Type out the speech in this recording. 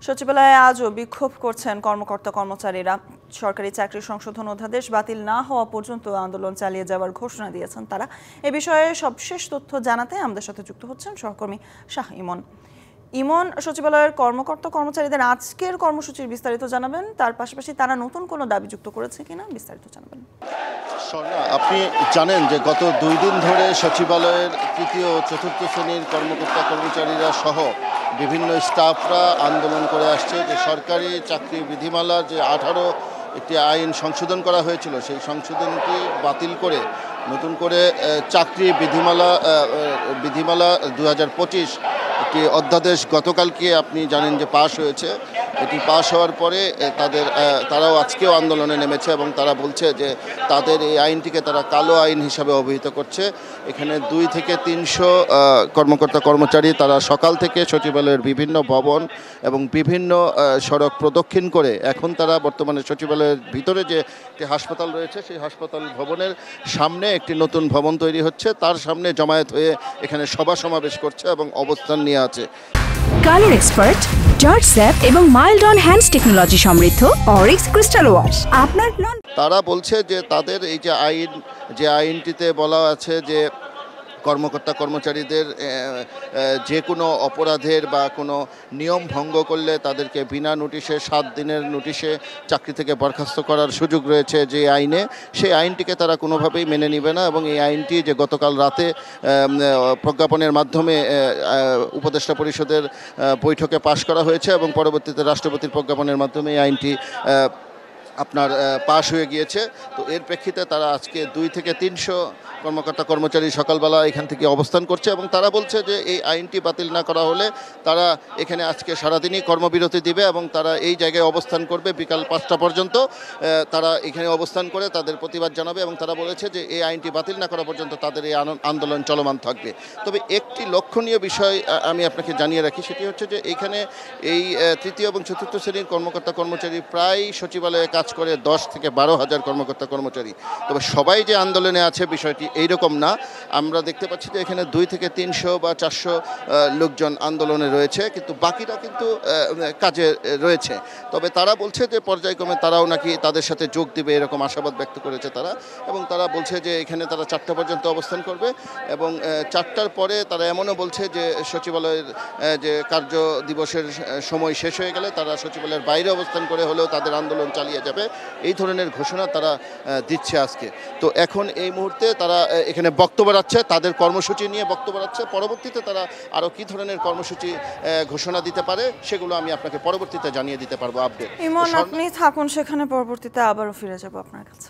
সচিবালয়ে আজও বিক্ষোভ করছেন কর্মকর্তা-কর্মচারীরা। সরকারি চাকরি সংশোধন অধ্যাদেশ বাতিল না হওয়া পর্যন্ত আন্দোলন চালিয়ে যাওয়ার ঘোষণা দিয়েছেন তারা। এ বিষয়ে সবশেষ তথ্য জানাতে আমাদের সাথে যুক্ত হচ্ছেন সহকর্মী শাহ ইমন। ইমন, সচিবালয়ের কর্মকর্তা-কর্মচারীদের আজকের কর্মসূচির বিস্তারিত জানাবেন, তার পাশাপাশি তারা নতুন কোনো দাবি যুক্ত করেছে কিনা বিস্তারিত জানাবেন। স্বর্ণা, আপনি জানেন যে গত 2 দিন ধরে সচিবালয়ের তৃতীয় ও চতুর্থ শ্রেণীর কর্মকর্তা কর্মচারীরা সহ বিভিন্ন স্টাফরা আন্দোলন করে আসছে যে সরকারি চাকরি বিধিমালার যে 18 একটি আইন সংশোধন করা হয়েছিল সেই সংশোধনটি বাতিল করে নতুন করে চাকরি বিধিমালা 2025 একটি অধ্যাদেশ গতকালকে আপনি জানেন যে পাশ হয়েছে। এটি পাশ হওয়ার পরে তারাও আজকেও আন্দোলনে নেমেছে এবং তারা বলছে যে তাদের এই আইনটিকে তারা কালো আইন হিসাবে অভিহিত করছে। এখানে 2 থেকে 300 কর্মকর্তা কর্মচারী তারা সকাল থেকে সচিবালয়ের বিভিন্ন ভবন এবং বিভিন্ন সড়ক প্রদক্ষিণ করে এখন তারা বর্তমানে সচিবালয়ের ভিতরে যে একটি হাসপাতাল রয়েছে সেই হাসপাতাল ভবনের সামনে একটি নতুন ভবন তৈরি হচ্ছে, তার সামনে জমায়েত হয়ে এখানে সভা সমাবেশ করছে এবং অবস্থান নিয়ে আছে। কালার এক্সপার্ট, জর্জ স্যাপ এবং মাইল্ড অন হ্যান্ডস টেকনোলজি সমৃদ্ধ অরিক্স ক্রিস্টাল ওয়াশ আপনার তারা বলছে যে তাদের এই যে আইনটিতে বলা আছে যে কর্মকর্তা কর্মচারীদের যে কোনো অপরাধের বা কোনো নিয়ম ভঙ্গ করলে তাদেরকে বিনা নোটিশে 7 দিনের নোটিশে চাকরি থেকে বরখাস্ত করার সুযোগ রয়েছে যে আইনে, সেই আইনটিকে তারা কোনোভাবেই মেনে নেবে না এবং এই আইনটি যে গতকাল রাতে প্রজ্ঞাপনের মাধ্যমে উপদেষ্টা পরিষদের বৈঠকে পাশ করা হয়েছে এবং পরবর্তীতে রাষ্ট্রপতির প্রজ্ঞাপনের মাধ্যমে এই আইনটি আপনার পাশ হয়ে গিয়েছে। তো এর প্রেক্ষিতে তারা আজকে 2 থেকে 300 কর্মকর্তা কর্মচারী সকালবেলা এখান থেকে অবস্থান করছে এবং তারা বলছে যে এই আইনটি বাতিল না করা হলে তারা এখানে আজকে সারাদিনই কর্মবিরতি দিবে এবং তারা এই জায়গায় অবস্থান করবে বিকাল 5টা পর্যন্ত। তারা এখানে অবস্থান করে তাদের প্রতিবাদ জানাবে এবং তারা বলেছে যে এই আইনটি বাতিল না করা পর্যন্ত তাদের এই আন্দোলন চলমান থাকবে। তবে একটি লক্ষণীয় বিষয় আমি আপনাকে জানিয়ে রাখি, সেটি হচ্ছে যে এইখানে এই তৃতীয় এবং চতুর্থ শ্রেণীর কর্মকর্তা কর্মচারী প্রায় সচিবালয়ে কাজ করে 10 থেকে 12 হাজার কর্মকর্তা কর্মচারী। তবে সবাই যে আন্দোলনে আছে বিষয়টি এইরকম না। আমরা দেখতে পাচ্ছি যে এখানে 2 থেকে 300 বা 400 লোকজন আন্দোলনে রয়েছে, কিন্তু বাকিরা কিন্তু কাজে রয়েছে। তবে তারা বলছে যে পর্যায়ক্রমে তারাও নাকি তাদের সাথে যোগ দিবে, এরকম আশাবাদ ব্যক্ত করেছে তারা। এবং তারা বলছে যে এখানে তারা 4টা পর্যন্ত অবস্থান করবে এবং 4টার পরে তারা এমনও বলছে যে সচিবালয়ের যে কার্য দিবসের সময় শেষ হয়ে গেলে তারা সচিবালয়ের বাইরে অবস্থান করে হলেও তাদের আন্দোলন চালিয়ে যাবে, এই ধরনের ঘোষণা তারা দিচ্ছে আজকে। তো এখন এই মুহূর্তে তারা এখানে বক্তব্য রাখছে, তাদের কর্মসূচি নিয়ে বক্তব্য রাখছে। পরবর্তীতে তারা আরও কী ধরনের কর্মসূচি ঘোষণা দিতে পারে সেগুলো আমি আপনাকে পরবর্তীতে জানিয়ে দিতে পারবো আপডেট। ইমন, আপনি থাকুন সেখানে, পরবর্তীতে আবারও ফিরে যাব আপনার কাছে।